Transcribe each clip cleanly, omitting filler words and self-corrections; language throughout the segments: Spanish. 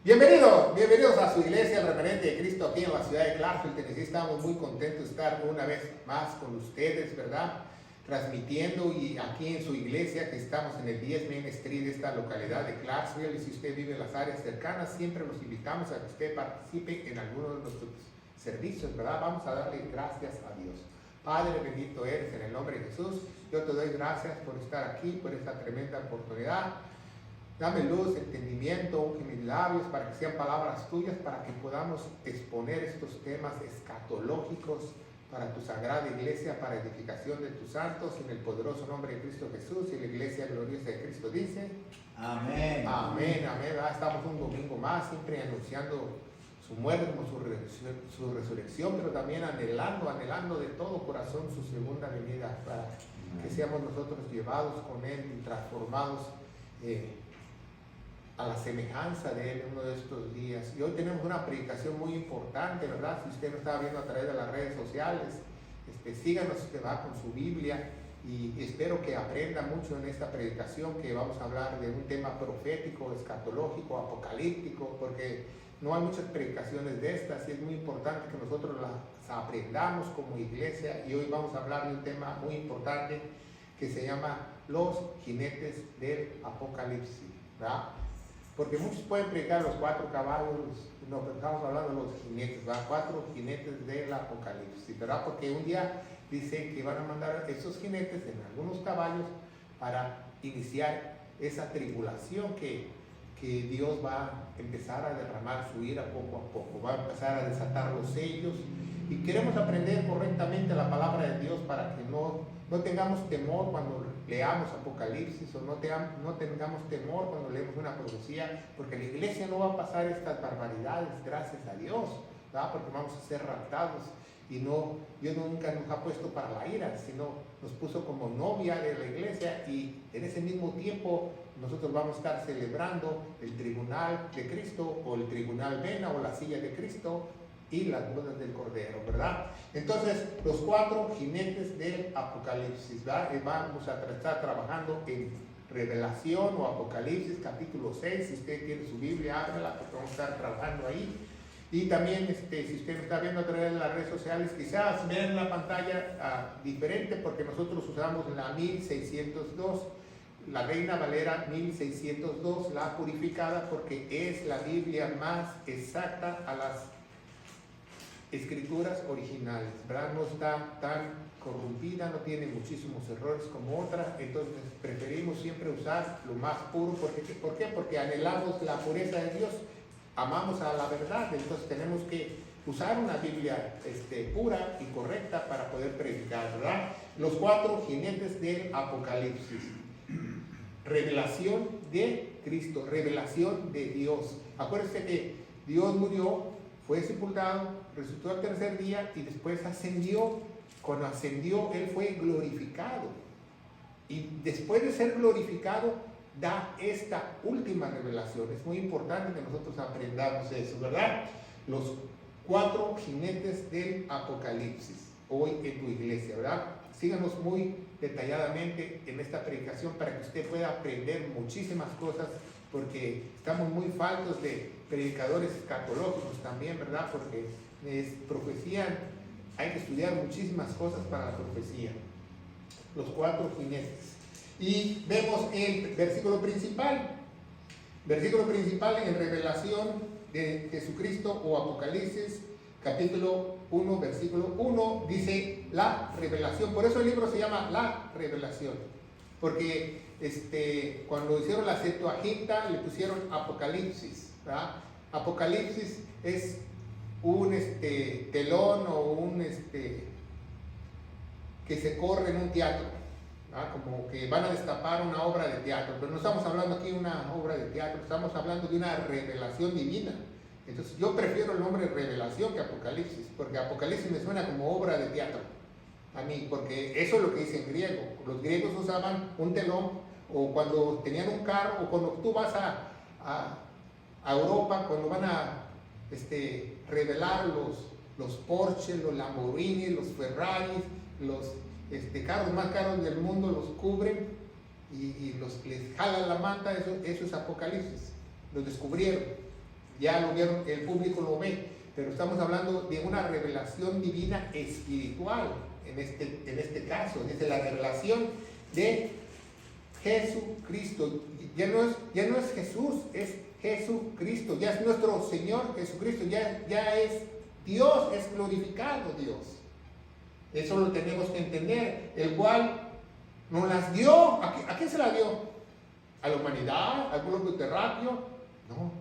Bienvenidos a su iglesia, el referente de Cristo aquí en la ciudad de Clarksville, Tennessee. Estamos muy contentos de estar una vez más con ustedes, ¿verdad? Transmitiendo y aquí en su iglesia, que estamos en el 10 Main Street de esta localidad de Clarksville. Y si usted vive en las áreas cercanas, siempre los invitamos a que usted participe en alguno de nuestros servicios, ¿verdad? Vamos a darle gracias a Dios. Padre, bendito eres en el nombre de Jesús. Yo te doy gracias por estar aquí, por esta tremenda oportunidad. Dame luz, entendimiento en mis labios para que sean palabras tuyas, para que podamos exponer estos temas escatológicos para tu sagrada iglesia, para edificación de tus santos, en el poderoso nombre de Cristo Jesús. Y la iglesia gloriosa de Cristo dice: amén. Amén, amén. Estamos un domingo más, siempre anunciando su muerte como su resurrección, pero también anhelando de todo corazón su segunda venida, para que seamos nosotros llevados con Él y transformados a la semejanza de Él en uno de estos días. Y hoy tenemos una predicación muy importante, ¿verdad? Si usted nos está viendo a través de las redes sociales, síganos, usted va con su Biblia, y espero que aprenda mucho en esta predicación, que vamos a hablar de un tema profético, escatológico, apocalíptico, porque no hay muchas predicaciones de estas y es muy importante que nosotros las aprendamos como iglesia. Y hoy vamos a hablar de un tema muy importante que se llama los jinetes del apocalipsis, ¿verdad? Porque muchos pueden predicar los 4 caballos, no, pero estamos hablando de los jinetes, ¿verdad? 4 jinetes del apocalipsis, ¿verdad? Porque un día dice que van a mandar esos jinetes en algunos caballos para iniciar esa tribulación que Dios va a empezar a derramar su ira poco a poco, va a empezar a desatar los sellos. Y queremos aprender correctamente la palabra de Dios para que no tengamos temor cuando leamos Apocalipsis, o no tengamos temor cuando leemos una profecía, porque en la iglesia no va a pasar estas barbaridades, gracias a Dios, ¿verdad? Porque vamos a ser raptados. Y Dios nunca nos ha puesto para la ira, sino nos puso como novia de la iglesia, y en ese mismo tiempo nosotros vamos a estar celebrando el tribunal de Cristo, o el tribunal Vena, o la silla de Cristo, y las bodas del Cordero, ¿verdad? Entonces, los 4 jinetes del Apocalipsis, ¿verdad? Vamos a estar trabajando en Revelación o Apocalipsis capítulo 6. Si usted tiene su Biblia, ábrela, porque vamos a estar trabajando ahí. Y también, si usted me está viendo a través de las redes sociales, quizás vean la pantalla diferente, porque nosotros usamos la 1602, la Reina Valera 1602, la purificada, porque es la Biblia más exacta a las escrituras originales, ¿verdad? No está tan corrompida, no tiene muchísimos errores como otra. Entonces preferimos siempre usar lo más puro. ¿Por qué? Porque anhelamos la pureza de Dios, amamos a la verdad. Entonces tenemos que usar una Biblia pura y correcta para poder predicar, ¿verdad? Los 4 jinetes del Apocalipsis. Revelación de Cristo, revelación de Dios. Acuérdense que Dios murió, fue sepultado, resucitó al tercer día y después ascendió. Cuando ascendió, Él fue glorificado. Y después de ser glorificado, da esta última revelación. Es muy importante que nosotros aprendamos eso, ¿verdad? Los 4 jinetes del Apocalipsis, hoy en tu iglesia, ¿verdad? Síganos muy detalladamente en esta predicación para que usted pueda aprender muchísimas cosas, porque estamos muy faltos de predicadores escatológicos también, ¿verdad? Porque es profecía, hay que estudiar muchísimas cosas para la profecía. Los 4 jinetes. Y vemos el versículo principal en Revelación de Jesucristo o Apocalipsis, capítulo 1, versículo 1, dice la revelación. Por eso el libro se llama La Revelación, porque cuando hicieron la Septuaginta le pusieron Apocalipsis, ¿verdad? Apocalipsis es un telón o un que se corre en un teatro, ¿verdad? Como que van a destapar una obra de teatro, pero no estamos hablando aquí de una obra de teatro, estamos hablando de una revelación divina. Entonces yo prefiero el nombre revelación que Apocalipsis, porque Apocalipsis me suena como obra de teatro a mí, porque eso es lo que dice en griego. Los griegos usaban un telón, o cuando tenían un carro, o cuando tú vas a Europa, cuando van a revelar los Porsche, los Lamborghini, los Ferraris, los carros más caros del mundo, los cubren y les jalan la manta. Eso es Apocalipsis, los descubrieron. ya lo vieron, el público lo ve, pero estamos hablando de una revelación divina espiritual, en este caso, dice la revelación de Jesucristo. Ya no es Jesús, es Jesucristo, ya es nuestro Señor Jesucristo, ya es Dios, es glorificado Dios. Eso lo tenemos que entender, el cual nos las dio. ¿A quién se la dio? ¿A la humanidad? ¿Al pueblo terráqueo? No,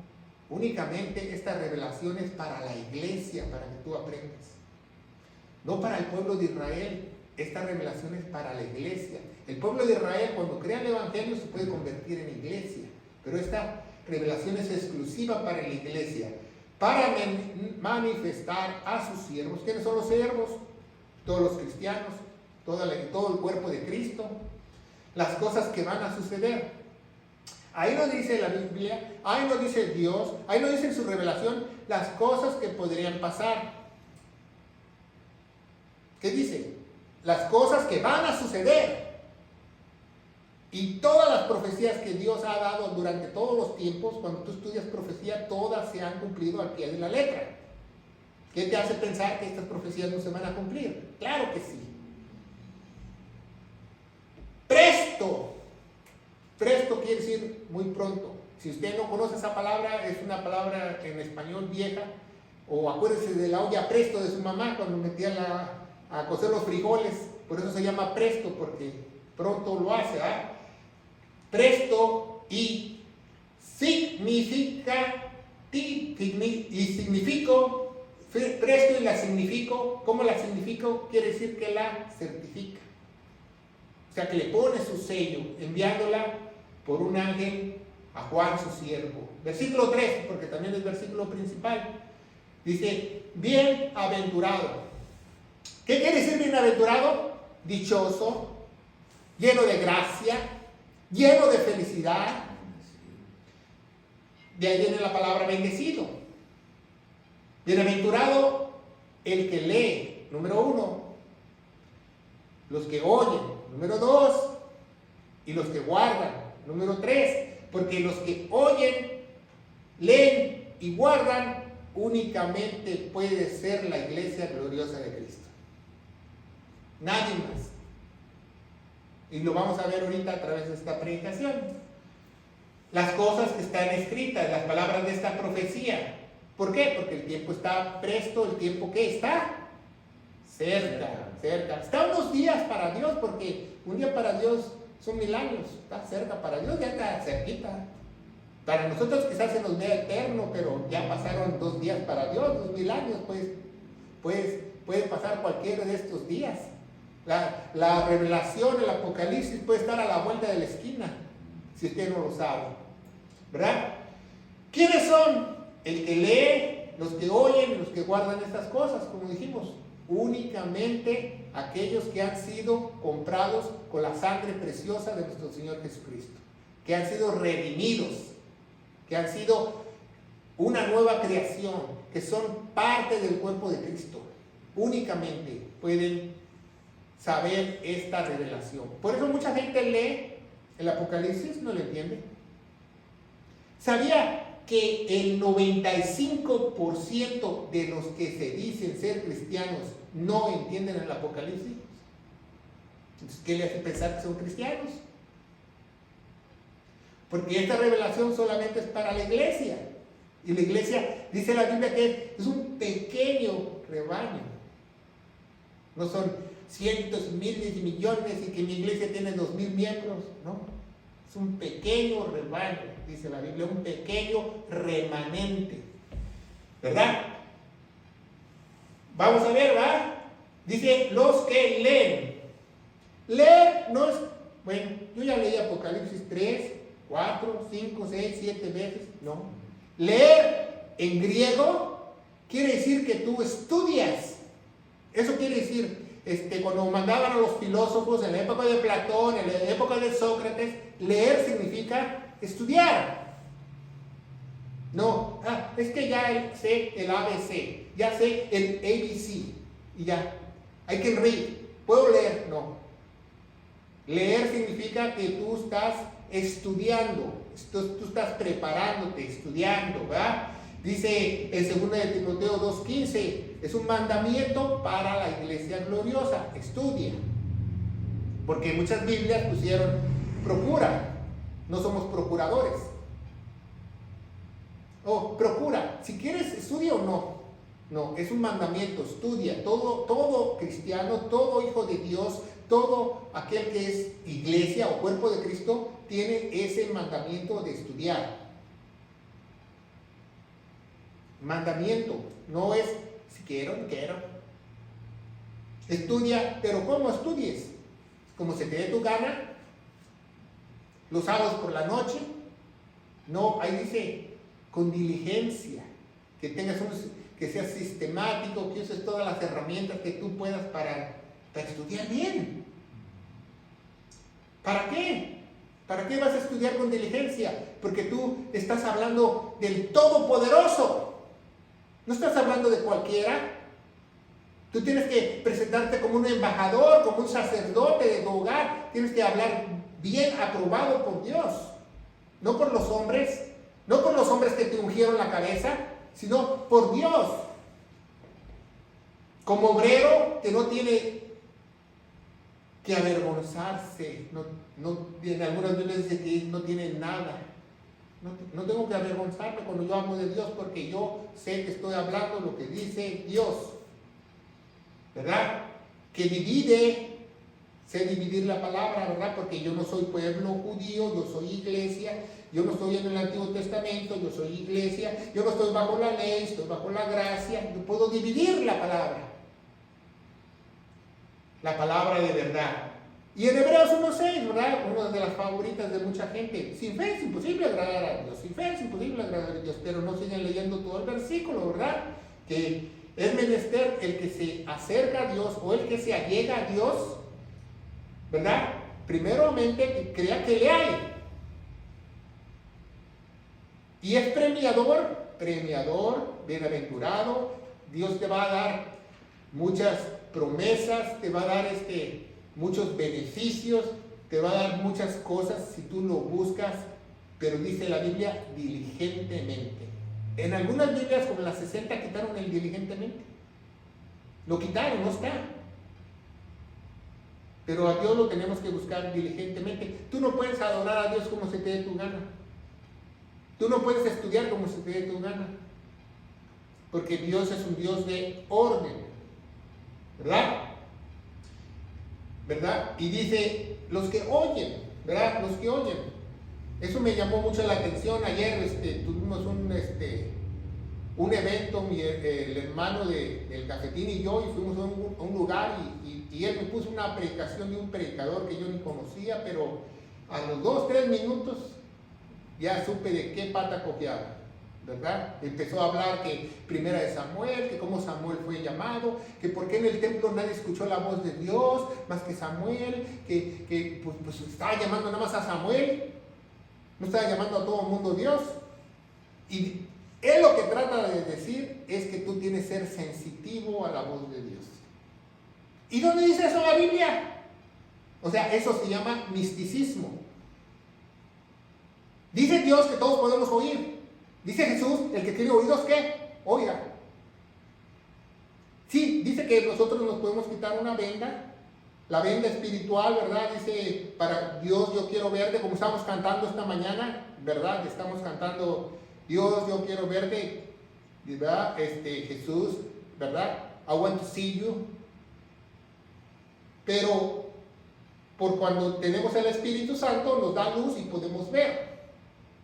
únicamente esta revelación es para la iglesia, para que tú aprendas. No para el pueblo de Israel, esta revelación es para la iglesia. El pueblo de Israel, cuando crea el evangelio, se puede convertir en iglesia, pero esta revelación es exclusiva para la iglesia, para manifestar a sus siervos. ¿Quiénes son los siervos? Todos los cristianos, todo el cuerpo de Cristo, las cosas que van a suceder. Ahí nos dice la Biblia, ahí nos dice Dios, ahí nos dice en su revelación las cosas que podrían pasar. ¿Qué dice? Las cosas que van a suceder. Y todas las profecías que Dios ha dado durante todos los tiempos, cuando tú estudias profecía, todas se han cumplido al pie de la letra. ¿Qué te hace pensar que estas profecías no se van a cumplir? Claro que sí. Presto. Presto quiere decir muy pronto. Si usted no conoce esa palabra, es una palabra en español vieja. O acuérdese de la olla presto de su mamá cuando metía a cocer los frijoles. Por eso se llama presto, porque pronto lo hace. Presto y significa presto y la significo. ¿Cómo la significo? Quiere decir que la certifica. O sea, que le pone su sello, enviándola por un ángel a Juan, su siervo. Versículo 3, porque también es versículo principal. Dice, bienaventurado. ¿Qué quiere decir bienaventurado? Dichoso, lleno de gracia, lleno de felicidad. De ahí viene la palabra bendecido. Bienaventurado el que lee, número 1. Los que oyen, número 2. Y los que guardan, número 3. Porque los que oyen, leen y guardan únicamente puede ser la iglesia gloriosa de Cristo. Nadie más. Y lo vamos a ver ahorita a través de esta predicación. Las cosas que están escritas, las palabras de esta profecía. ¿Por qué? Porque el tiempo está presto, el tiempo que está cerca. Está unos días para Dios, porque un día para Dios son 1000 años. Está cerca, para Dios ya está cerquita. Para nosotros quizás se nos vea eterno, pero ya pasaron 2 días para Dios, 2000 años, pues puede pasar cualquiera de estos días. La revelación, el Apocalipsis puede estar a la vuelta de la esquina, si usted no lo sabe, ¿verdad? ¿Quiénes son? El que lee, los que oyen y los que guardan estas cosas, como dijimos. Únicamente aquellos que han sido comprados con la sangre preciosa de nuestro Señor Jesucristo, que han sido redimidos, que han sido una nueva creación, que son parte del cuerpo de Cristo. Únicamente pueden saber esta revelación. Por eso mucha gente lee el Apocalipsis, no lo entiende. ¿Sabía que el 95% de los que se dicen ser cristianos no entienden el Apocalipsis? Entonces, ¿qué le hace pensar que son cristianos? Porque esta revelación solamente es para la iglesia. Y la iglesia, dice la Biblia, que es un pequeño rebaño. No son cientos, miles y millones y que mi iglesia tiene 2000 miembros. No, es un pequeño rebaño, dice la Biblia, un pequeño remanente. ¿Verdad? Vamos a ver, ¿verdad? Dice, los que leen. Leer no es, bueno, yo ya leí Apocalipsis 3, 4, 5, 6, 7 veces, no. Leer en griego quiere decir que tú estudias. Eso quiere decir, cuando mandaban a los filósofos en la época de Platón, en la época de Sócrates, leer significa estudiar. No, es que ya sé el ABC, ya sé el ABC, y ya, I can read, puedo leer. No. Leer significa que tú estás estudiando, tú estás preparándote, estudiando, ¿verdad? Dice en 2 de Timoteo 2:15, es un mandamiento para la iglesia gloriosa. Estudia. Porque muchas Biblias pusieron procura. No somos procuradores. Procura. Si quieres, estudia o no. No, es un mandamiento. Estudia. Todo cristiano, todo hijo de Dios, todo aquel que es iglesia o cuerpo de Cristo, tiene ese mandamiento de estudiar. Mandamiento. No es si quiero, no quiero. Estudia, pero ¿cómo estudies? Como se te dé tu gana. Los sábados por la noche. No, ahí dice con diligencia. Que tengas que seas sistemático, que uses todas las herramientas que tú puedas para estudiar bien. ¿Para qué? ¿Para qué vas a estudiar con diligencia? Porque tú estás hablando del Todopoderoso. No estás hablando de cualquiera. Tú tienes que presentarte como un embajador, como un sacerdote de tu hogar. Tienes que hablar bien, aprobado por Dios. No por los hombres. No por los hombres que te ungieron la cabeza, sino por Dios. Como obrero que no tiene que avergonzarse. En algunas Biblias dice que no tiene nada. No tengo que avergonzarme cuando yo hablo de Dios, porque yo sé que estoy hablando lo que dice Dios. ¿Verdad? Que divide, sé dividir la palabra, ¿verdad? Porque yo no soy pueblo judío, yo soy iglesia. Yo no estoy en el Antiguo Testamento, yo soy iglesia. Yo no estoy bajo la ley, estoy bajo la gracia. Yo puedo dividir la palabra. La palabra de verdad. Y en Hebreos 1:6, ¿verdad? Una de las favoritas de mucha gente. Sin fe es imposible agradar a Dios. Sin fe es imposible agradar a Dios. Pero no siguen leyendo todo el versículo, ¿verdad? Que es menester el que se acerca a Dios o el que se allega a Dios, ¿verdad? Primeramente que crea que le hay. Y es premiador, bienaventurado. Dios te va a dar muchas promesas, te va a dar muchos beneficios, te va a dar muchas cosas si tú lo buscas, pero dice la Biblia diligentemente. En algunas Biblias, como las 60, quitaron el diligentemente. Lo quitaron, no está. Pero a Dios lo tenemos que buscar diligentemente. Tú no puedes adorar a Dios como se te dé tu gana. Tú no puedes estudiar como se te dé tu gana. Porque Dios es un Dios de orden. ¿Verdad? ¿Verdad? Y dice, los que oyen, ¿verdad? Los que oyen. Eso me llamó mucho la atención. Ayer tuvimos un evento, el hermano del cafetín y yo, y fuimos a un lugar y él me puso una predicación de un predicador que yo ni conocía, pero a los 2-3 minutos ya supe de qué pata cojeaba, ¿verdad? Empezó a hablar que primera de Samuel, que cómo Samuel fue llamado, que por qué en el templo nadie escuchó la voz de Dios más que Samuel, que pues estaba llamando nada más a Samuel, no estaba llamando a todo el mundo Dios. Y él lo que trata de decir es que tú tienes que ser sensitivo a la voz de Dios. ¿Y dónde dice eso en la Biblia? O sea, eso se llama misticismo. Dice Dios que todos podemos oír. Dice Jesús, el que tiene oídos, ¿qué? Oiga. Sí, dice que nosotros nos podemos quitar una venda, la venda espiritual, ¿verdad? Dice, para Dios yo quiero verte, como estamos cantando esta mañana, ¿verdad? Estamos cantando, Dios yo quiero verte, ¿verdad? Jesús, ¿verdad? I want to see you. Pero por cuando tenemos el Espíritu Santo nos da luz y podemos ver.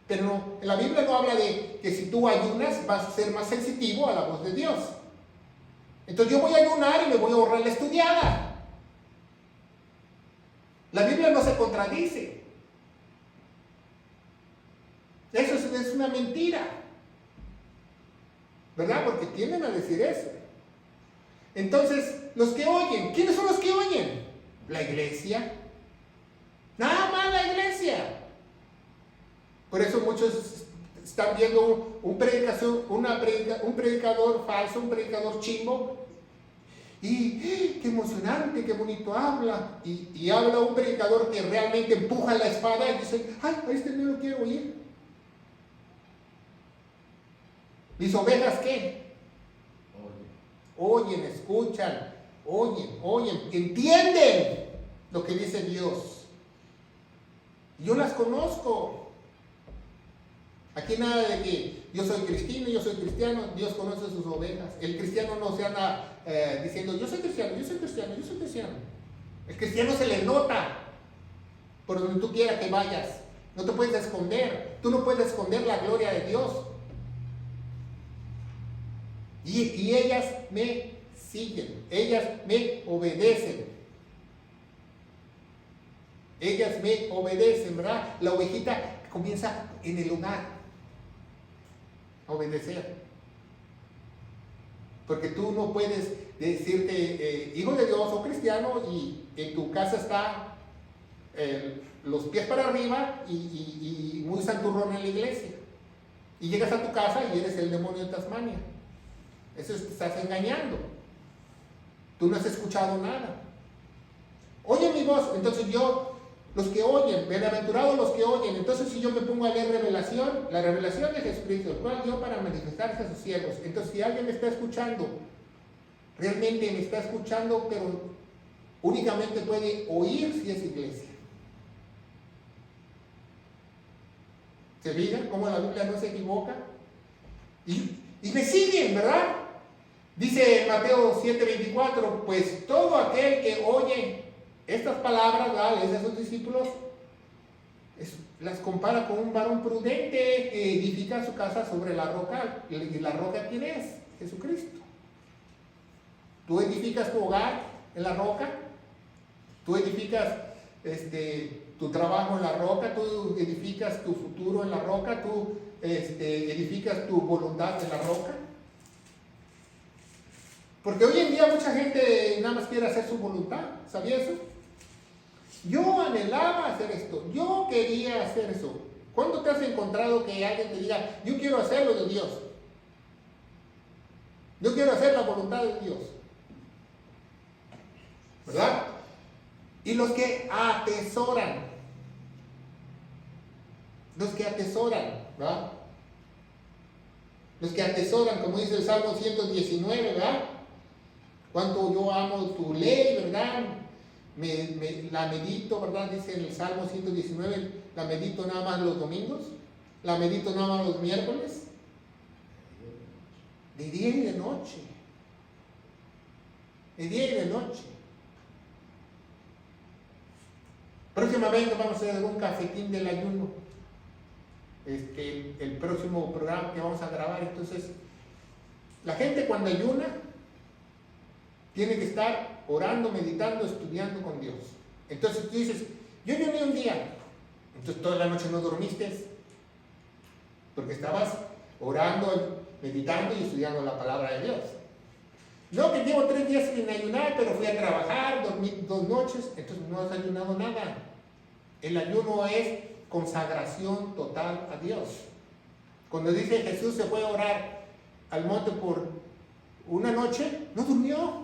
Pero no, en la Biblia no habla de que si tú ayunas vas a ser más sensitivo a la voz de Dios. Entonces yo voy a ayunar y me voy a ahorrar la estudiada. La Biblia no se contradice. Eso es una mentira. ¿Verdad? Porque tienden a decir eso. Entonces, los que oyen, ¿quiénes son los que oyen? La iglesia. Nada más la iglesia. Por eso muchos están viendo un predicador falso, un predicador chimbo. Y qué emocionante, qué bonito habla. Y habla un predicador que realmente empuja la espada y dice, ay, a este no lo quiero oír. ¿Mis ovejas qué? Oyen, escuchan, oyen, entienden lo que dice Dios. Yo las conozco. Aquí nada de que yo soy cristiano, Dios conoce sus ovejas. El cristiano no se anda diciendo, yo soy cristiano. El cristiano se le nota por donde tú quieras que vayas. No te puedes esconder. Tú no puedes esconder la gloria de Dios. Y ellas me siguen, ellas me obedecen. Ellas me obedecen, ¿verdad? La ovejita comienza en el hogar a obedecer. Porque tú no puedes decirte hijo de Dios o cristiano y en tu casa está los pies para arriba y muy santurrón en la iglesia. Y llegas a tu casa y eres el demonio de Tasmania. Eso te estás engañando. Tú no has escuchado nada. Oye mi voz, entonces los que oyen, bienaventurados los que oyen. Entonces si yo me pongo a leer revelación, la revelación de Jesucristo, el cual dio para manifestarse a sus siervos. Entonces si alguien me está escuchando, realmente me está escuchando, pero únicamente puede oír si es iglesia. ¿Se fijan cómo la Biblia no se equivoca? Y me siguen, ¿verdad? Dice Mateo 7:24, pues todo aquel que oye estas palabras, ¿verdad?, a sus discípulos, las compara con un varón prudente que edifica su casa sobre la roca. ¿Y la roca quién es? Jesucristo. Tú edificas tu hogar en la roca, tú edificas tu trabajo en la roca, tú edificas tu futuro en la roca, tú edificas tu voluntad en la roca. Porque hoy en día mucha gente nada más quiere hacer su voluntad. ¿Sabía eso? Yo anhelaba hacer esto, yo quería hacer eso. ¿Cuándo te has encontrado que alguien te diga, yo quiero hacer lo de Dios? Yo quiero hacer la voluntad de Dios. ¿Verdad? Y los que atesoran, ¿verdad? Los que atesoran, como dice el Salmo 119, ¿verdad? Cuánto yo amo tu ley, ¿verdad? La medito, ¿verdad? Dice en el Salmo 119, la medito nada más los domingos, la medito nada más los miércoles, de día y de noche. De día y de noche. Próximamente vamos a hacer un cafetín del ayuno. El próximo programa que vamos a grabar. Entonces, la gente cuando ayuna tiene que estar orando, meditando, estudiando con Dios. Entonces tú dices, yo ayuné un día. Entonces toda la noche no dormiste porque estabas orando, meditando y estudiando la palabra de Dios. No, que llevo 3 días sin ayunar, pero fui a trabajar, dormí 2 noches, entonces no has ayunado nada. El ayuno es consagración total a Dios. Cuando dice Jesús se fue a orar al monte por una noche, no durmió.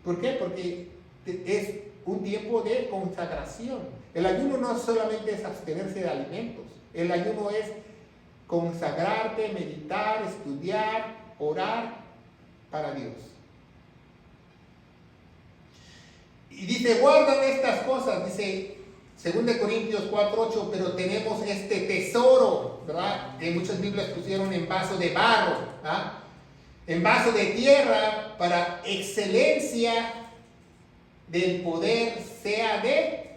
¿Por qué? Porque es un tiempo de consagración. El ayuno no solamente es abstenerse de alimentos, el ayuno es consagrarte, meditar, estudiar, orar para Dios. Y dice, guardan estas cosas, dice 2 Corintios 4:8, pero tenemos este tesoro, ¿verdad? Que muchas Biblias pusieron en vaso de barro, ¿verdad? En vaso de tierra, para excelencia del poder sea de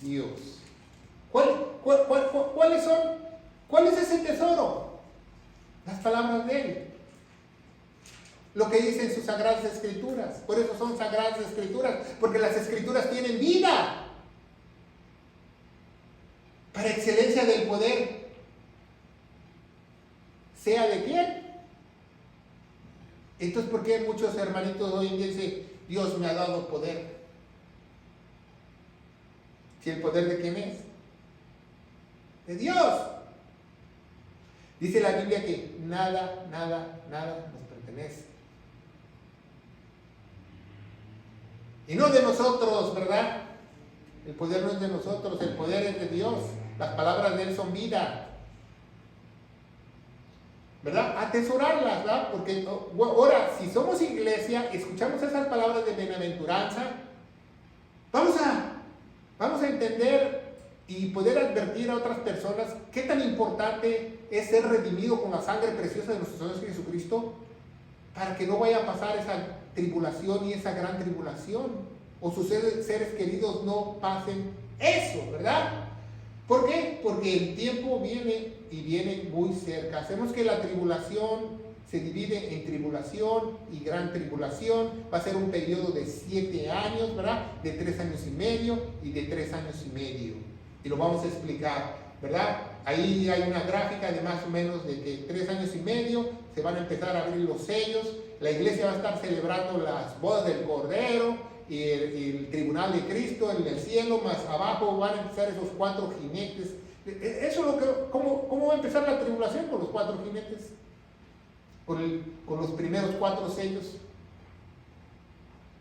Dios. ¿Cuáles son? ¿Cuál es ese tesoro? Las palabras de Él. Lo que dicen sus sagradas escrituras. Por eso son sagradas escrituras, porque las escrituras tienen vida. Para excelencia del poder sea de quién. Entonces, ¿por qué muchos hermanitos hoy en día dicen, Dios me ha dado poder? Si el poder de quién es? De Dios. Dice la Biblia que nada nos pertenece. Y no de nosotros, ¿verdad? El poder no es de nosotros, el poder es de Dios. Las palabras de Él son vida. ¿verdad? Atesorarlas, ¿verdad? Porque ahora, si somos iglesia, escuchamos esas palabras de bienaventuranza, vamos a entender y poder advertir a otras personas qué tan importante es ser redimido con la sangre preciosa de nuestro Señor Jesucristo, para que no vaya a pasar esa tribulación y esa gran tribulación, o sus seres queridos no pasen eso, ¿verdad? ¿Por qué? Porque el tiempo viene y viene muy cerca. Hacemos que la tribulación se divide en tribulación y gran tribulación. Va a ser un periodo de 7 años, ¿verdad? De 3 años y medio y de 3 años y medio. Y lo vamos a explicar, ¿verdad? Ahí hay una gráfica de más o menos de que 3 años y medio se van a empezar a abrir los sellos. La iglesia va a estar celebrando las bodas del Cordero y el tribunal de Cristo en el cielo. Más abajo van a empezar esos 4 jinetes. Eso es lo que, ¿cómo va a empezar la tribulación? Con los 4 jinetes, con los primeros 4 sellos,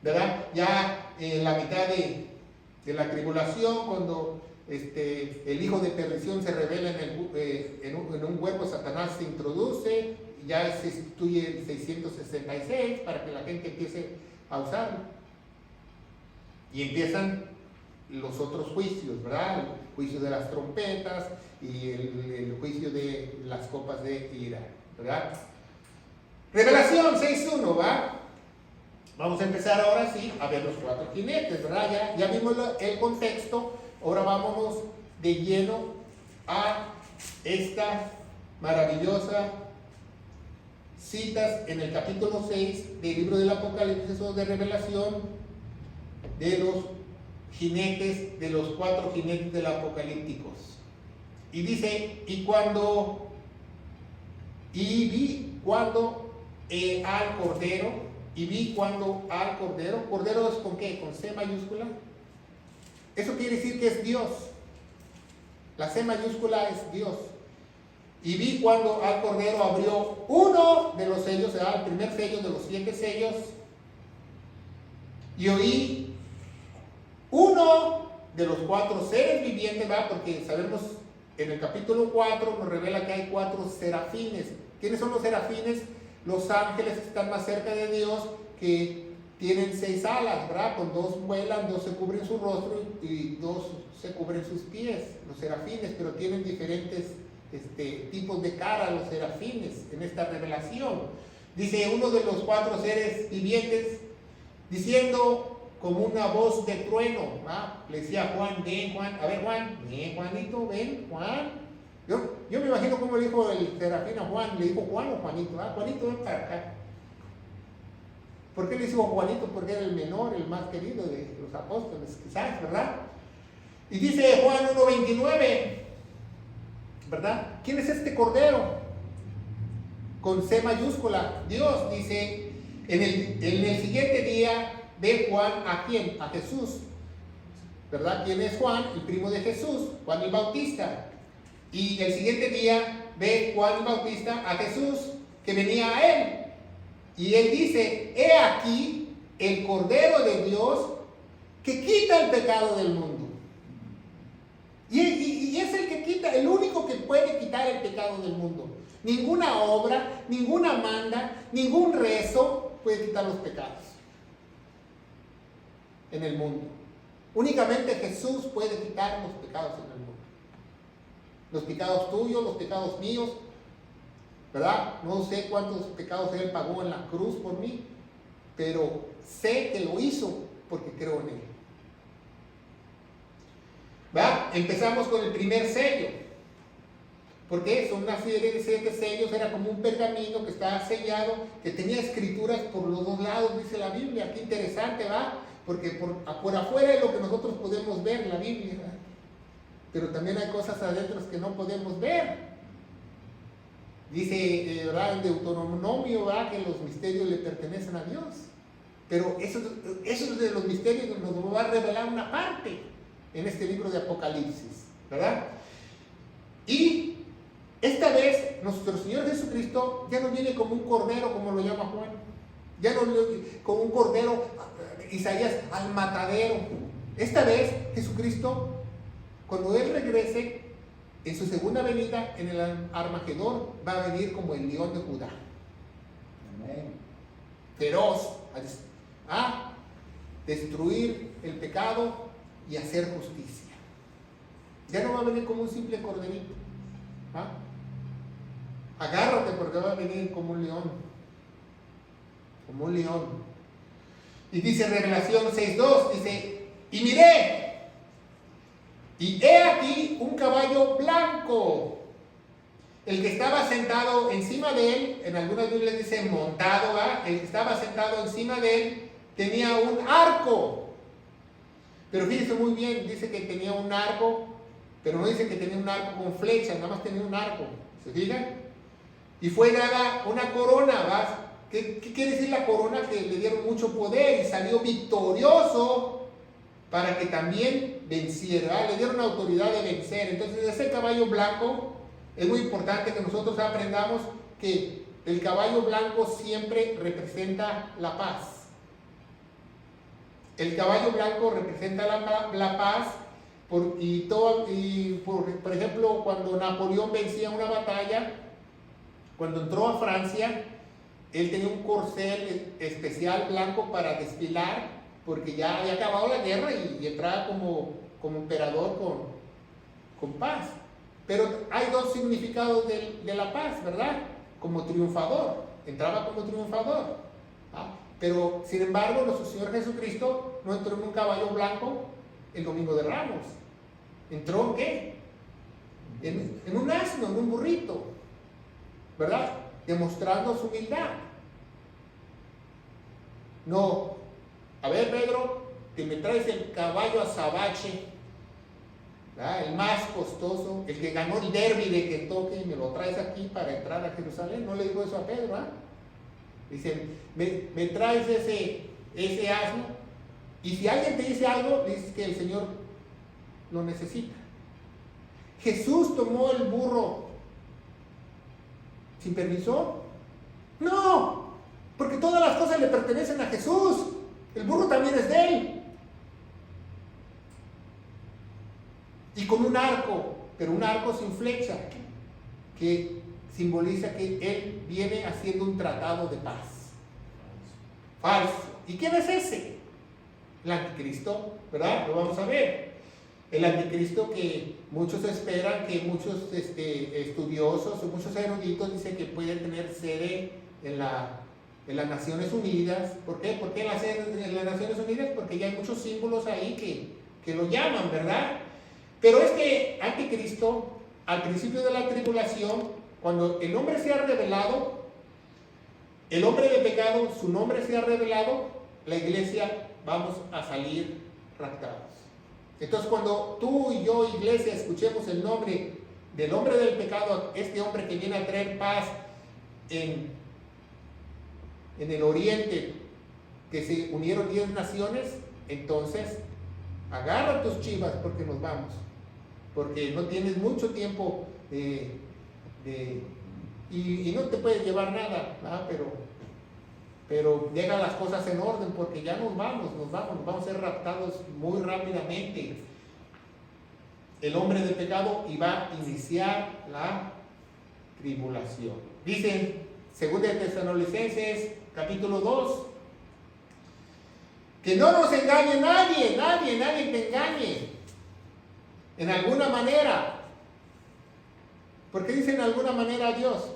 ¿verdad? Ya en la mitad de la tribulación, cuando el hijo de perdición se revela en un huerco, Satanás se introduce, ya se instituye el 666 para que la gente empiece a usarlo. Y empiezan los otros juicios, ¿verdad? El juicio de las trompetas y el juicio de las copas de ira, ¿verdad? Revelación 6.1, ¿va? Vamos a empezar ahora sí a ver los 4 jinetes, ¿verdad? Ya vimos el contexto. Ahora vámonos de lleno a esta maravillosa citas en el capítulo 6 del libro del Apocalipsis o de Revelación, de los jinetes, de los 4 jinetes del Apocalípticos. Y dice, vi cuando al Cordero, ¿Cordero es con qué? ¿Con C mayúscula? Eso quiere decir que es Dios. La C mayúscula es Dios. Y vi cuando al Cordero abrió uno de los sellos, o sea, el primer sello de los 7 sellos, y oí uno de los 4 seres vivientes, ¿verdad? Porque sabemos, en el capítulo 4 nos revela que hay 4 serafines. ¿Quiénes son los serafines? Los ángeles que están más cerca de Dios, que tienen 6 alas, ¿verdad? Con 2 vuelan, 2 se cubren su rostro y 2 se cubren sus pies, los serafines, pero tienen diferentes tipos de cara los serafines en esta revelación. Dice uno de los 4 seres vivientes, diciendo como una voz de trueno, ¿va? Le decía a Juan, ven Juan, a ver Juan, ven Juanito, ven Juan. Yo me imagino cómo le dijo el serafín a Juan, le dijo Juan o Juanito, ¿va? Juanito, ven para acá. ¿Por qué le dijo Juanito? Porque era el menor, el más querido de los apóstoles, quizás, ¿verdad? Y dice Juan 1:29, ¿verdad? ¿Quién es este Cordero? Con C mayúscula, Dios. Dice, en el siguiente día ve Juan a quién, a Jesús, ¿verdad? ¿Quién es Juan? El primo de Jesús, Juan el Bautista. Y el siguiente día ve Juan el Bautista a Jesús que venía a él. Y él dice, he aquí el Cordero de Dios que quita el pecado del mundo. Y es el que quita, el único que puede quitar el pecado del mundo. Ninguna obra, ninguna manda, ningún rezo puede quitar los pecados en el mundo. Únicamente Jesús puede quitar los pecados en el mundo. Los pecados tuyos, los pecados míos, ¿verdad? No sé cuántos pecados Él pagó en la cruz por mí, pero sé que lo hizo porque creo en Él. ¿verdad? Empezamos con el primer sello, porque son una serie de 7 sellos, era como un pergamino que estaba sellado, que tenía escrituras por los 2 lados, dice la Biblia. Qué interesante, ¿va? Porque por afuera es lo que nosotros podemos ver en la Biblia, ¿verdad? Pero también hay cosas adentro que no podemos ver. Dice, ¿verdad? En Deuteronomio, ¿verdad? Que los misterios le pertenecen a Dios. Pero eso de los misterios nos va a revelar una parte en este libro de Apocalipsis, ¿verdad? Y esta vez nuestro Señor Jesucristo ya no viene como un cordero, como lo llama Juan, ya no como un cordero, Isaías, al matadero. Esta vez Jesucristo, cuando Él regrese, en su segunda venida, en el Armagedón, va a venir como el león de Judá. Amén. Feroz, a destruir el pecado y hacer justicia. Ya no va a venir como un simple corderito. ¿Ah? Agárrate porque va a venir como un león. Como un león. Y dice Revelación 6:2, dice, y miré, y he aquí un caballo blanco. El que estaba sentado encima de él, en algunas Biblias dice montado, ¿verdad? El que estaba sentado encima de él tenía un arco. Pero fíjense muy bien, dice que tenía un arco, pero no dice que tenía un arco con flechas, nada más tenía un arco. ¿Se fijan? Y fue dada una corona, ¿verdad? ¿Qué quiere decir la corona? Que le dieron mucho poder y salió victorioso para que también venciera, ¿verdad? Le dieron autoridad de vencer. Entonces ese caballo blanco, es muy importante que nosotros aprendamos que el caballo blanco siempre representa la paz. El caballo blanco representa la paz, por ejemplo, cuando Napoleón vencía una batalla, cuando entró a Francia, él tenía un corcel especial blanco para desfilar, porque ya había acabado la guerra y entraba como emperador con paz. Pero hay dos significados de la paz, ¿verdad? Como triunfador, entraba como triunfador. ¿Ah? Pero, sin embargo, nuestro Señor Jesucristo no entró en un caballo blanco el Domingo de Ramos. ¿Entró en qué? En un asno, en un burrito, ¿verdad? Demostrando su humildad. No, a ver, Pedro, que me traes el caballo azabache, ¿verdad? El más costoso, el que ganó el derby de Kentucky, y me lo traes aquí para entrar a Jerusalén. No le digo eso a Pedro, ¿verdad? Dicen, me traes ese asno, y si alguien te dice algo, dices que el Señor lo necesita. Jesús tomó el burro sin permiso. No, porque todas las cosas le pertenecen a Jesús. El burro también es de él. Y con un arco, pero un arco sin flecha, que simboliza que él viene haciendo un tratado de paz. Falso. ¿Y quién es ese? El anticristo, ¿verdad? Lo vamos a ver. El anticristo que muchos esperan, que muchos estudiosos o muchos eruditos dicen que puede tener sede en las Naciones Unidas. ¿Por qué? ¿Por qué la sede en las Naciones Unidas? Porque ya hay muchos símbolos ahí que lo llaman, ¿verdad? Pero este anticristo, al principio de la tribulación, cuando el hombre se ha revelado, el hombre de pecado, su nombre se ha revelado, la iglesia vamos a salir raptados. Entonces, cuando tú y yo, iglesia, escuchemos el nombre del hombre del pecado, este hombre que viene a traer paz en el oriente, que se unieron 10 naciones, entonces agarra tus chivas porque nos vamos, porque no tienes mucho tiempo y no te puedes llevar nada, ¿verdad? Pero llegan las cosas en orden porque ya nos vamos a ser raptados muy rápidamente. El hombre de pecado y va a iniciar la tribulación. Dicen, 2 Tesalonicenses, capítulo 2, que no nos engañe nadie te engañe, en alguna manera. ¿Por qué dicen de alguna manera a Dios?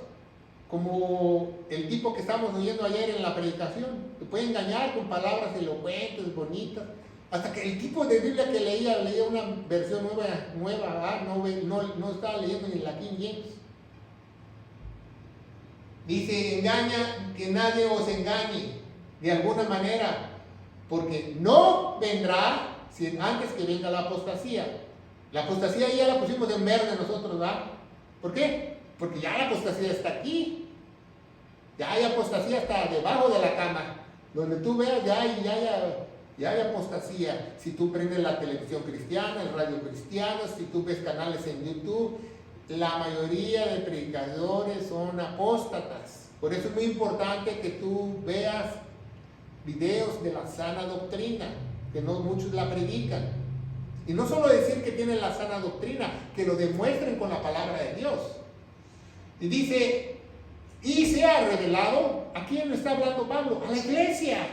Como el tipo que estamos oyendo ayer en la predicación, te puede engañar con palabras elocuentes, bonitas, hasta que el tipo de Biblia que leía una versión nueva, no estaba leyendo ni la King James. Dice, engaña, que nadie os engañe de alguna manera, porque no vendrá antes que venga la apostasía. La apostasía ya la pusimos en verde nosotros, ¿verdad? ¿Por qué? Porque ya la apostasía está aquí. Ya hay apostasía hasta debajo de la cama. Donde tú veas, ya hay apostasía. Si tú prendes la televisión cristiana, el radio cristiano, si tú ves canales en YouTube, la mayoría de predicadores son apóstatas. Por eso es muy importante que tú veas videos de la sana doctrina, que no muchos la predican. Y no solo decir que tienen la sana doctrina, que lo demuestren con la palabra de Dios. Y dice, y se ha revelado, ¿a quién está hablando Pablo? A la iglesia.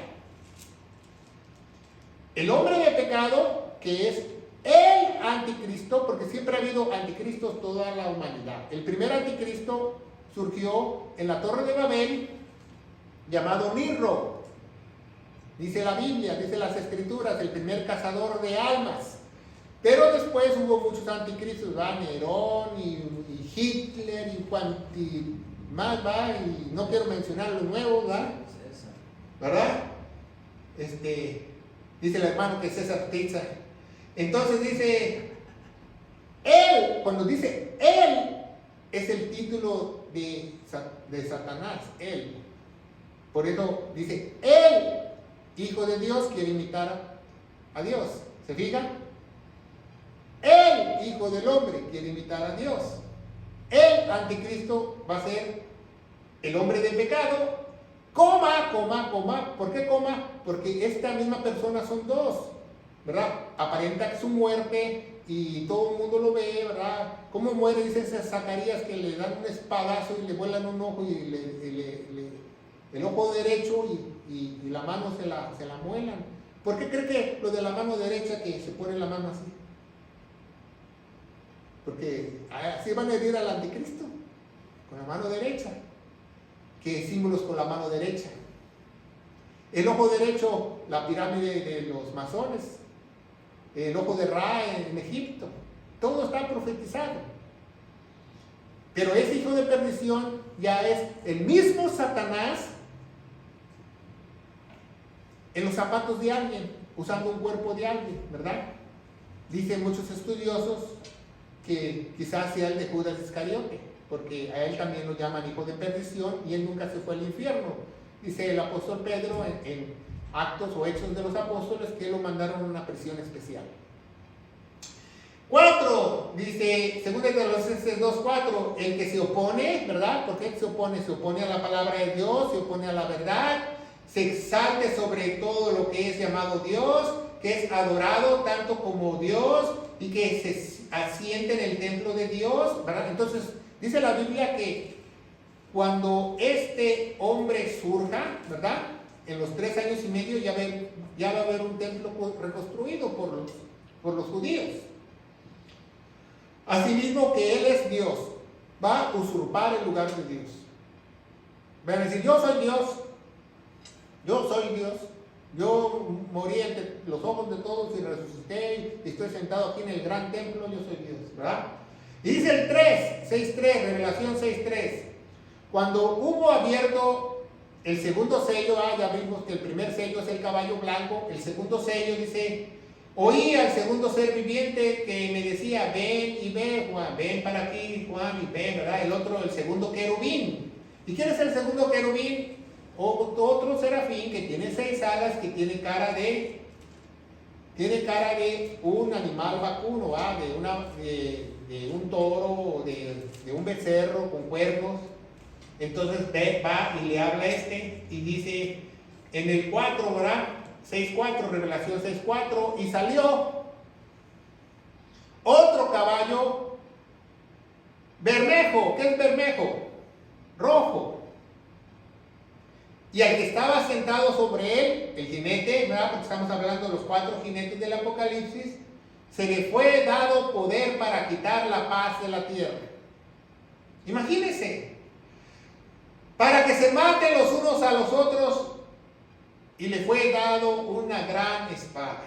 El hombre de pecado, que es el anticristo, porque siempre ha habido anticristos toda la humanidad. El primer anticristo surgió en la Torre de Babel, llamado Nirro. Dice la Biblia, dice las Escrituras, el primer cazador de almas. Pero después hubo muchos anticristos, ¿va? Nerón y Hitler y cuanti más, ¿va? Y no quiero mencionar los nuevos, ¿verdad? Dice el hermano que es César Pizza. Entonces dice, él, cuando dice él, es el título de Satanás, él. Por eso dice, él, hijo de Dios, quiere imitar a Dios. ¿Se fijan? El hijo del hombre quiere imitar a Dios. El anticristo va a ser el hombre de pecado, coma. ¿Por qué coma? Porque esta misma persona son dos, ¿verdad? Aparenta su muerte y todo el mundo lo ve, ¿verdad? ¿Cómo muere? Dice Zacarías que le dan un espadazo y le vuelan un ojo y el ojo derecho y la mano se la muelan. ¿Por qué cree que lo de la mano derecha que se pone la mano así? Porque así van a herir al anticristo, con la mano derecha. ¿Qué símbolos con la mano derecha? El ojo derecho, la pirámide de los masones, el ojo de Ra en Egipto, todo está profetizado. Pero ese hijo de perdición ya es el mismo Satanás en los zapatos de alguien, usando un cuerpo de alguien, ¿verdad? Dicen muchos estudiosos que quizás sea el de Judas Iscariote, porque a él también lo llaman hijo de perdición y él nunca se fue al infierno. Dice el apóstol Pedro en Actos o Hechos de los Apóstoles que lo mandaron a una prisión especial. 4, dice 2 Tesalonicenses 2:4, el que se opone, ¿verdad? ¿Por qué se opone? Se opone a la palabra de Dios, se opone a la verdad, se exalte sobre todo lo que es llamado Dios, que es adorado tanto como Dios y que se asiente en el templo de Dios, ¿verdad? Entonces, dice la Biblia que cuando este hombre surja, ¿verdad? En los 3 años y medio ya va a haber un templo reconstruido por los judíos. Asimismo que Él es Dios, va a usurpar el lugar de Dios. Van a decir, yo soy Dios, yo morí ante los ojos de todos y resucité y estoy sentado aquí en el gran templo, yo soy Dios, ¿verdad? Y dice el 6:3, Revelación 6:3, cuando hubo abierto el segundo sello, ya vimos que el primer sello es el caballo blanco, el segundo sello dice, oí al segundo ser viviente que me decía, ven y ve, Juan, ven para aquí, Juan, y ven, ¿verdad? El otro, el segundo querubín. ¿Y quién es el segundo querubín? Otro serafín que tiene 6 alas, que tiene cara de un animal vacuno, de un toro o de un becerro con cuernos. Entonces va y le habla y dice en el 4, ¿verdad? 6:4, Revelación 6:4, y salió otro caballo bermejo. ¿Qué es bermejo? Rojo. Y al que estaba sentado sobre él, el jinete, ¿verdad? Porque estamos hablando de los 4 jinetes del Apocalipsis, se le fue dado poder para quitar la paz de la tierra. Imagínense, para que se maten los unos a los otros, y le fue dado una gran espada.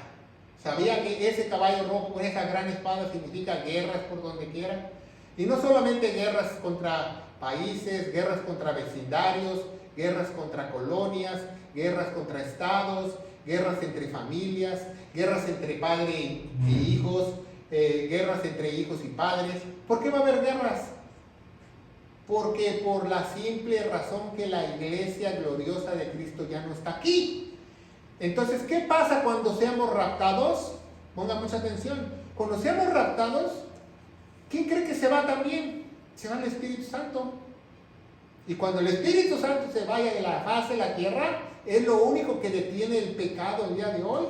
¿Sabía que ese caballo rojo con esa gran espada significa guerras por donde quiera? Y no solamente guerras contra países, guerras contra vecindarios, guerras contra colonias, guerras contra estados, guerras entre familias, guerras entre padre e hijos, guerras entre hijos y padres. ¿Por qué va a haber guerras? Porque por la simple razón que la iglesia gloriosa de Cristo ya no está aquí. Entonces, ¿qué pasa cuando seamos raptados? Ponga mucha atención. Cuando seamos raptados, ¿quién cree que se va también? Se va el Espíritu Santo. Y cuando el Espíritu Santo se vaya de la faz de la tierra, es lo único que detiene el pecado el día de hoy.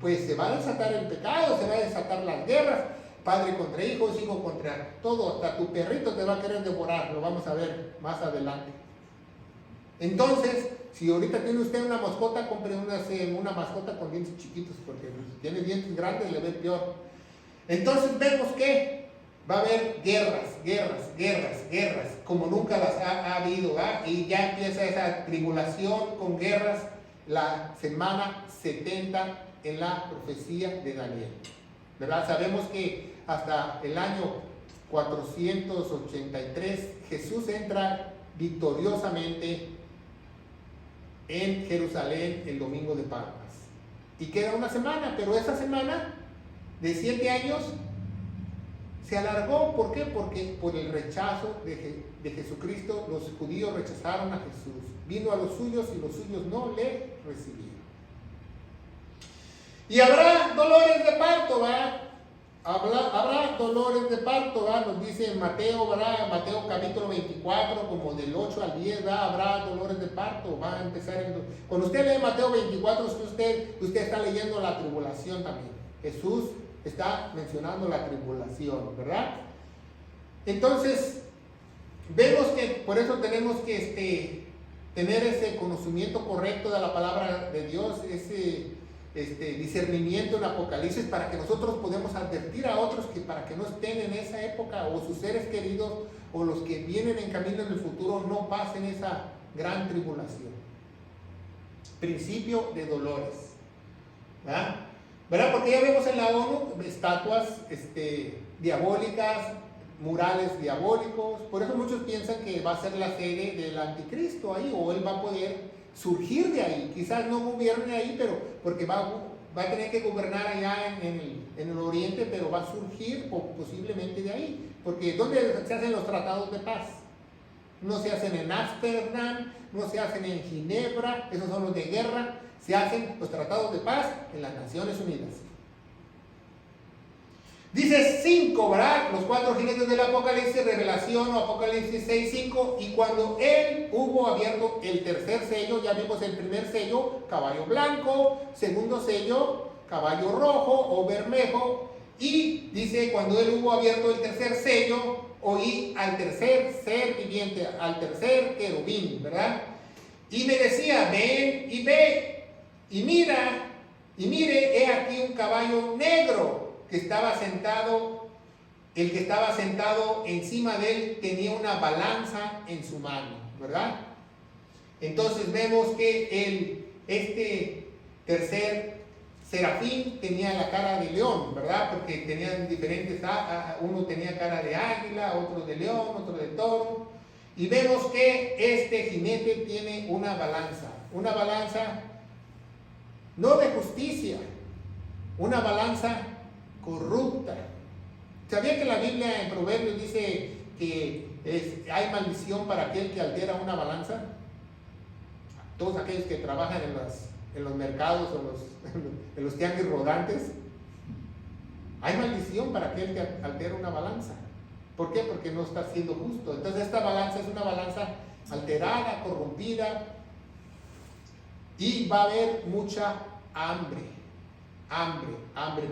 pues se va a desatar el pecado, se va a desatar las guerras, padre contra hijos, hijo contra todo, hasta tu perrito te va a querer devorar, lo vamos a ver más adelante. Entonces, si ahorita tiene usted una mascota, compre una mascota con dientes chiquitos, porque si tiene dientes grandes le ve peor. Entonces vemos que va a haber guerras, como nunca las ha habido, ¿verdad? Y ya empieza esa tribulación con guerras la semana 70 en la profecía de Daniel, ¿verdad? Sabemos que hasta el año 483 Jesús entra victoriosamente en Jerusalén el domingo de Palmas. Y queda una semana, pero esa semana de 7 años se alargó. ¿Por qué? Porque por el rechazo de Jesucristo, los judíos rechazaron a Jesús. Vino a los suyos y los suyos no le recibieron. Y habrá dolores de parto, ¿verdad? Habrá dolores de parto, ¿verdad? Nos dice en Mateo, ¿verdad? Mateo capítulo 24, como del 8 al 10, ¿verdad? Habrá dolores de parto, va a empezar cuando usted lee Mateo 24, usted está leyendo la tribulación también. Jesús está mencionando la tribulación, ¿verdad? Entonces, vemos que por eso tenemos que tener ese conocimiento correcto de la palabra de Dios, ese discernimiento en Apocalipsis, para que nosotros podamos advertir a otros que para que no estén en esa época, o sus seres queridos, o los que vienen en camino en el futuro, no pasen esa gran tribulación. Principio de dolores, ¿verdad? Porque ya vemos en la ONU estatuas diabólicas, murales diabólicos. Por eso muchos piensan que va a ser la sede del anticristo ahí, o él va a poder surgir de ahí. Quizás no gobierne ahí, pero porque va a tener que gobernar allá en el oriente, pero va a surgir posiblemente de ahí. Porque ¿dónde se hacen los tratados de paz? No se hacen en Ámsterdam, no se hacen en Ginebra, esos son los de guerra. Se hacen los tratados de paz en las Naciones Unidas. Dice 5, ¿verdad? Los 4 jinetes del Apocalipsis, Revelación o Apocalipsis 6:5. Y cuando él hubo abierto el tercer sello, ya vimos el primer sello, caballo blanco, segundo sello, caballo rojo o bermejo. Y dice, cuando él hubo abierto el tercer sello, oí al tercer ser viviente, al tercer querubín, ¿verdad? Y me decía, ven y ve. Y mira, y mire, he aquí un caballo negro que estaba sentado. El que estaba sentado encima de él tenía una balanza en su mano, ¿verdad? Entonces vemos que este tercer serafín tenía la cara de león, ¿verdad? Porque tenían diferentes, uno tenía cara de águila, otro de león, otro de toro. Y vemos que este jinete tiene una balanza no de justicia, una balanza corrupta. ¿Sabía que la Biblia en Proverbios dice que hay maldición para aquel que altera una balanza? Todos aquellos que trabajan en los mercados o en los tianguis rodantes, hay maldición para aquel que altera una balanza. ¿Por qué? Porque no está siendo justo. Entonces esta balanza es una balanza alterada, corrompida, y va a haber mucha hambre,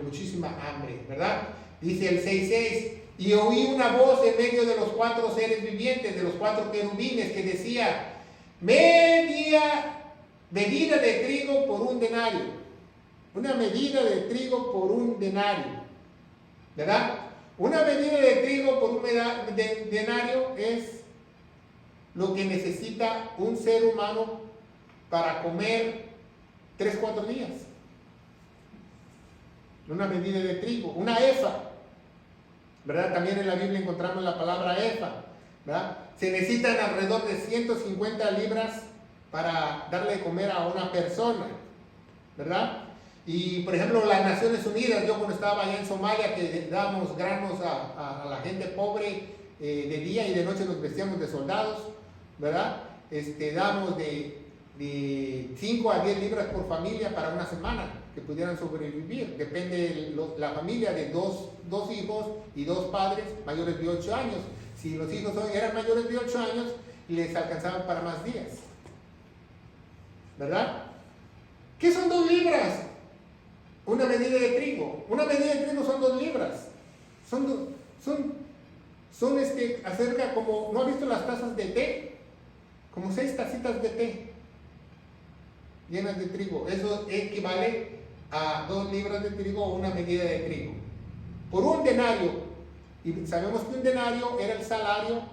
muchísima hambre, ¿verdad? Dice el 6:6, y oí una voz en medio de los 4 seres vivientes, de los 4 querubines, que decía, medida de trigo por un denario. Una medida de trigo por un denario, ¿verdad? Una medida de trigo por un denario es lo que necesita un ser humano para comer 3-4 días. Una medida de trigo, una efa, ¿verdad? También en la Biblia encontramos la palabra efa, ¿verdad? Se necesitan alrededor de 150 libras para darle de comer a una persona, ¿verdad? Y por ejemplo las Naciones Unidas, yo cuando estaba allá en Somalia, que damos granos a la gente pobre, de día y de noche nos vestíamos de soldados, ¿verdad? Damos de 5 a 10 libras por familia para una semana, que pudieran sobrevivir. Depende de la familia de dos hijos y 2 padres mayores de 8 años. Si los hijos eran mayores de 8 años, les alcanzaban para más días, ¿verdad? ¿Qué son 2 libras? una medida de trigo. Una medida de trigo son 2 libras. Son acerca como, ¿no ha visto las tazas de té? Como 6 tacitas de té llenas de trigo. Eso equivale a 2 libras de trigo o una medida de trigo. Por un denario. Y sabemos que un denario era el salario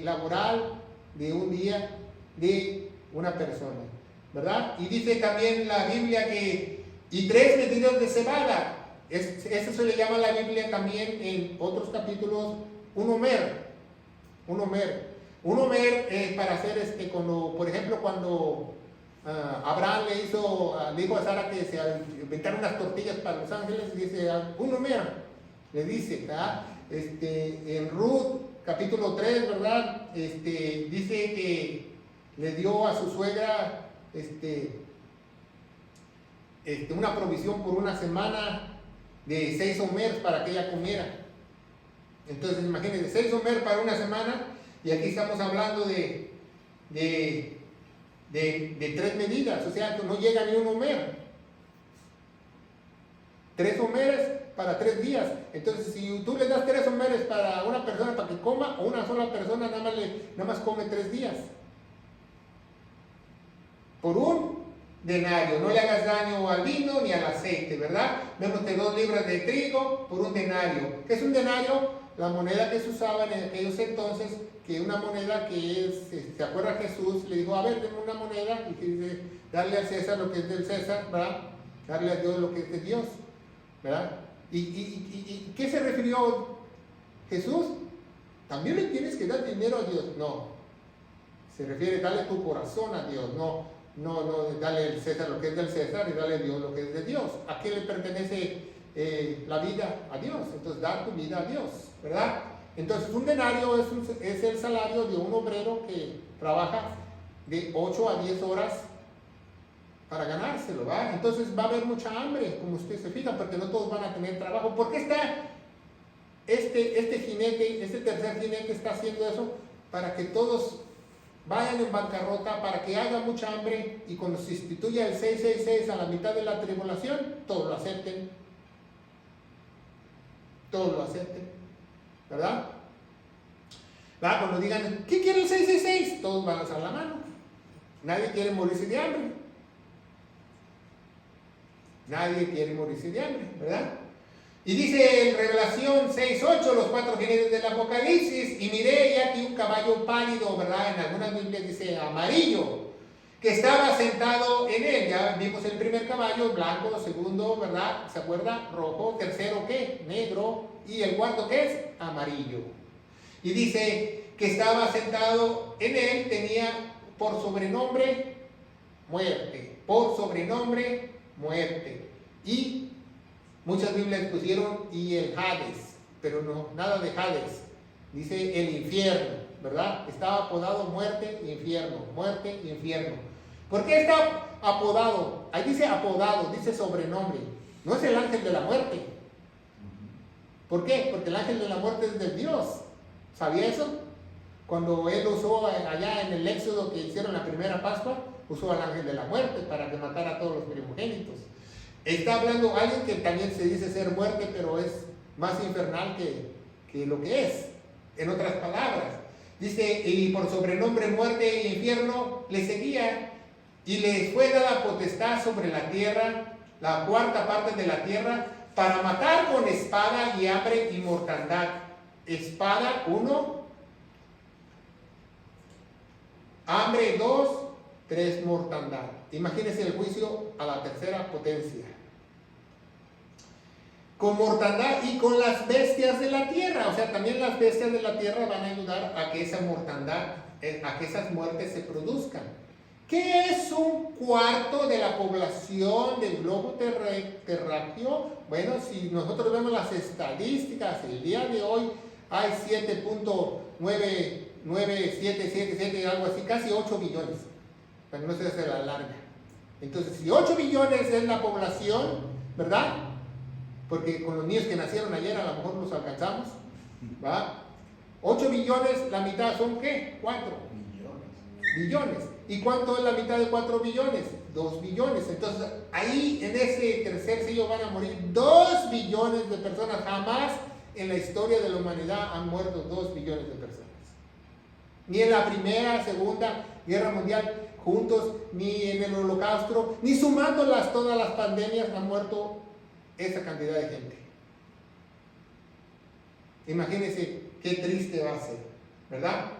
laboral de un día de una persona, ¿verdad? Y dice también la Biblia y 3 medidas de cebada. Eso se le llama la Biblia también en otros capítulos un homer. Un homer para hacer por ejemplo, cuando Abraham le dijo a Sara que se inventaron unas tortillas para los ángeles, dice un homer, le dice, ¿verdad? En Ruth capítulo 3, ¿verdad? Dice que le dio a su suegra una provisión por una semana de 6 homeres para que ella comiera. Entonces imagínense, 6 homeres para una semana, y aquí estamos hablando de 3 medidas, o sea, no llega ni un homer. 3 homeres para 3 días. Entonces, si tú le das 3 homeres para una persona para que coma, o una sola persona nada más come 3 días. Por un denario. No le hagas daño al vino ni al aceite, ¿verdad? Vemos que 2 libras de trigo por un denario. ¿Qué es un denario? La moneda que se usaba en aquellos entonces, que una moneda que ¿se acuerda Jesús? Le dijo, a ver, denme una moneda, y que dice, darle al César lo que es del César, ¿verdad? Darle a Dios lo que es de Dios, ¿verdad? ¿Y qué se refirió Jesús? ¿También le tienes que dar dinero a Dios? No. Se refiere, dale tu corazón a Dios, no, dale al César lo que es del César y dale a Dios lo que es de Dios. ¿A qué le pertenece la vida? A Dios. Entonces, dar tu vida a Dios, ¿verdad? Entonces, un denario es el salario de un obrero que trabaja de 8 a 10 horas para ganárselo, ¿verdad? Entonces va a haber mucha hambre, como usted se fija, porque no todos van a tener trabajo. ¿Por qué está este jinete, este tercer jinete está haciendo eso? Para que todos vayan en bancarrota, para que haya mucha hambre, y cuando se instituya el 666 a la mitad de la tribulación, todos lo acepten. Todos lo acepten, ¿verdad? Cuando digan, ¿qué quiere el 666? Todos van a alzar la mano. Nadie quiere morirse de hambre. Nadie quiere morirse de hambre, ¿verdad? Y dice en Revelación 6:8, los 4 jinetes del Apocalipsis, y miré y aquí un caballo pálido, ¿verdad? En algunas Biblias dice amarillo, que estaba sentado en él. Ya vimos el primer caballo, blanco, segundo, ¿verdad? ¿Se acuerda? Rojo, tercero, ¿qué? Negro, y el cuarto, ¿qué es? Amarillo. Y dice que estaba sentado en él, tenía por sobrenombre muerte, por sobrenombre muerte. Y muchas Biblias pusieron y el Hades, pero no, nada de Hades. Dice el infierno, ¿verdad? Estaba apodado muerte, infierno, muerte, infierno. ¿Por qué está apodado? Ahí dice apodado, dice sobrenombre. No es el ángel de la muerte. ¿Por qué? Porque el ángel de la muerte es de Dios. ¿Sabía eso? Cuando él usó allá en el Éxodo que hicieron la primera Pascua, usó al ángel de la muerte para que matara a todos los primogénitos. Está hablando alguien que también se dice ser muerte, pero es más infernal que lo que es. En otras palabras, dice, y por sobrenombre muerte e infierno le seguía, y le fue dada potestad sobre la tierra, la 4ª parte de la tierra, para matar con espada y hambre y mortandad. Espada 1, hambre 2, 3 mortandad. Imagínense el juicio a la tercera potencia. Con mortandad y con las bestias de la tierra. O sea, también las bestias de la tierra van a ayudar a que esa mortandad, a que esas muertes se produzcan. ¿Qué es 1/4 de la población del globo terráqueo? Bueno, si nosotros vemos las estadísticas, el día de hoy hay 7.9777, algo así, casi 8 billones. Pero no se hace la larga. Entonces, si 8 billones es la población, ¿verdad? Porque con los niños que nacieron ayer a lo mejor los alcanzamos, ¿va? 8 billones, la mitad son ¿qué? 4 billones. ¿Y cuánto es la mitad de 4 billones? 2 billones. Entonces, ahí en ese tercer sello van a morir 2 billones de personas. Jamás en la historia de la humanidad han muerto 2 billones de personas. Ni en la Primera, Segunda Guerra Mundial juntos, ni en el Holocausto, ni sumándolas todas las pandemias han muerto esa cantidad de gente. Imagínense qué triste va a ser, ¿verdad?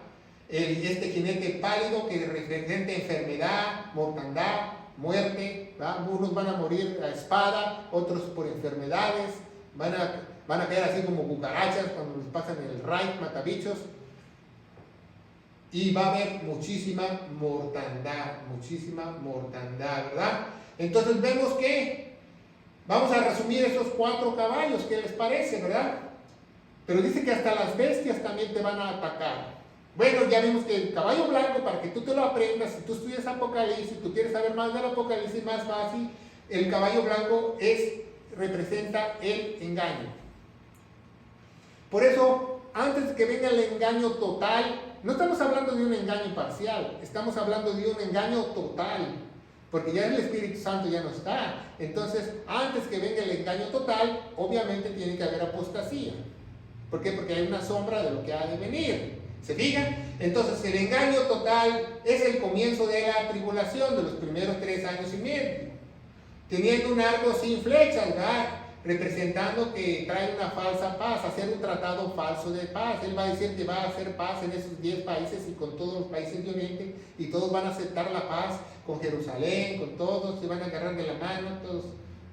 Este jinete pálido que representa enfermedad, mortandad, muerte, ¿verdad? Unos van a morir a espada, otros por enfermedades, van a caer así como cucarachas cuando les pasan el Reich, matabichos. Y va a haber muchísima mortandad, ¿verdad? Entonces vemos que vamos a resumir esos 4 caballos, ¿qué les parece, verdad? Pero dice que hasta las bestias también te van a atacar. Bueno, ya vimos que el caballo blanco, para que tú te lo aprendas, si tú estudias Apocalipsis, tú quieres saber más del Apocalipsis, más fácil, el caballo blanco representa el engaño. Por eso, antes de que venga el engaño total, no estamos hablando de un engaño parcial, estamos hablando de un engaño total, porque ya el Espíritu Santo ya no está. Entonces, antes que venga el engaño total, obviamente tiene que haber apostasía. ¿Por qué? Porque hay una sombra de lo que ha de venir. ¿Se fijan? Entonces, el engaño total es el comienzo de la tribulación de los primeros 3 años y medio. Teniendo un arco sin flechas, ¿verdad? Representando que trae una falsa paz, hacer un tratado falso de paz. Él va a decir que va a hacer paz en esos 10 países y con todos los países de Oriente, y todos van a aceptar la paz con Jerusalén, con todos, se van a agarrar de la mano, todos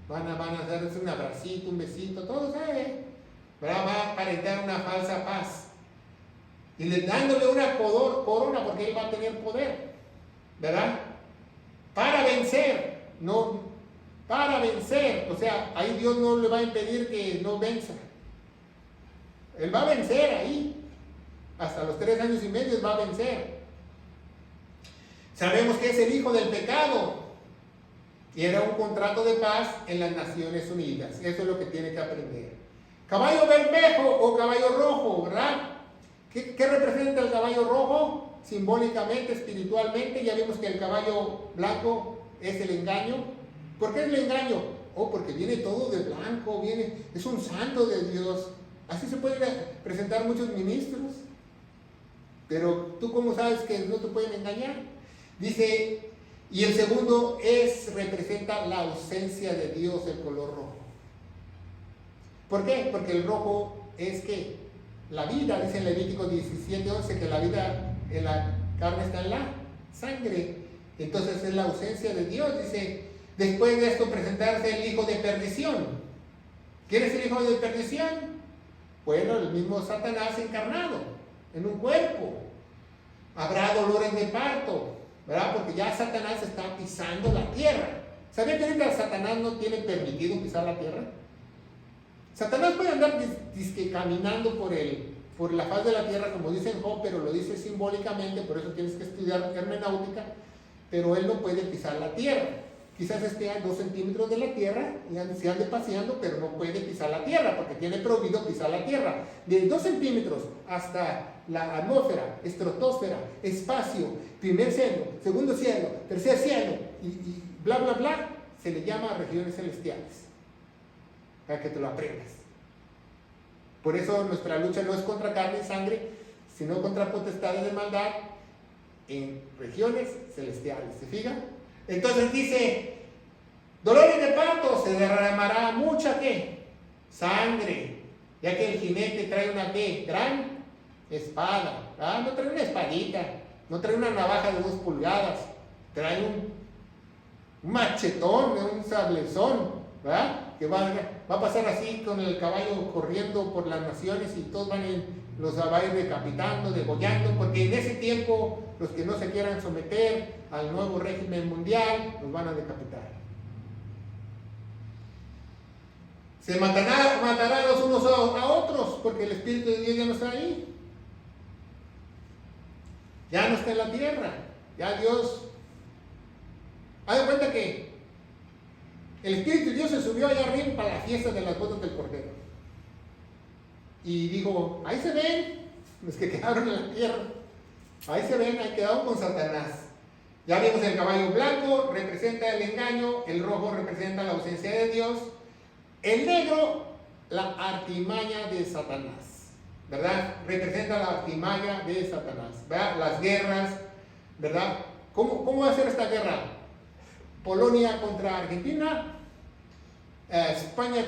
van a darse un abracito, un besito, todos, ¿verdad? Va a aparentar una falsa paz. Y dándole una corona, porque él va a tener poder, ¿verdad? Para vencer, o sea, ahí Dios no le va a impedir que no venza. Él va a vencer ahí, hasta los 3 años y medio va a vencer. Sabemos que es el hijo del pecado, y era un contrato de paz en las Naciones Unidas. Eso es lo que tiene que aprender. Caballo bermejo o caballo rojo, ¿verdad? ¿Qué representa el caballo rojo? Simbólicamente, espiritualmente, ya vimos que el caballo blanco es el engaño. ¿Por qué es el engaño? Porque viene todo de blanco, es un santo de Dios. Así se pueden presentar muchos ministros. Pero tú cómo sabes que no te pueden engañar. Dice, y el segundo representa la ausencia de Dios, el color rojo. ¿Por qué? Porque el rojo es que la vida, dice en Levítico 17:11, que la vida en la carne está en la sangre. Entonces es la ausencia de Dios. Dice, después de esto presentarse el hijo de perdición. ¿Quién es el hijo de perdición? Bueno, el mismo Satanás encarnado en un cuerpo. Habrá dolores de parto, ¿verdad? Porque ya Satanás está pisando la tierra. ¿Sabía que ahorita Satanás no tiene permitido pisar la tierra? Satanás puede andar caminando por la faz de la tierra, como dice en Job, pero lo dice simbólicamente, por eso tienes que estudiar hermenéutica, pero él no puede pisar la tierra. Quizás esté a 2 centímetros de la tierra y se ande paseando, pero no puede pisar la tierra, porque tiene prohibido pisar la tierra. De 2 centímetros hasta la atmósfera, estratosfera, espacio, primer cielo, segundo cielo, tercer cielo, y bla, bla, bla, se le llama regiones celestiales. Para que te lo aprendas. Por eso nuestra lucha no es contra carne y sangre, sino contra potestades de maldad en regiones celestiales. ¿Se fijan? Entonces dice, dolores de parto, se derramará mucha ¿qué? Sangre, ya que el jinete trae una ¿qué? Gran espada. No trae una espadita, no trae una navaja de 2 pulgadas, trae un machetón, un sablezón, ¿verdad? Que va a pasar así con el caballo corriendo por las naciones y todos los va a ir decapitando, degollando, porque en ese tiempo los que no se quieran someter al nuevo régimen mundial los van a decapitar. Se matarán los unos a otros, porque el Espíritu de Dios ya no está ahí. Ya no está en la tierra. Ya Dios... Haz de cuenta que el Espíritu de Dios se subió allá arriba para la fiesta de las bodas del Cordero. Y dijo, ahí se ven los que quedaron en la tierra. Ahí se ven, ahí quedado con Satanás. Ya vimos el caballo blanco, representa el engaño, el rojo representa la ausencia de Dios, el negro, la artimaña de Satanás, ¿verdad? Representa la artimaña de Satanás, ¿verdad? Las guerras, ¿verdad? ¿Cómo va a ser esta guerra? Polonia contra Argentina, España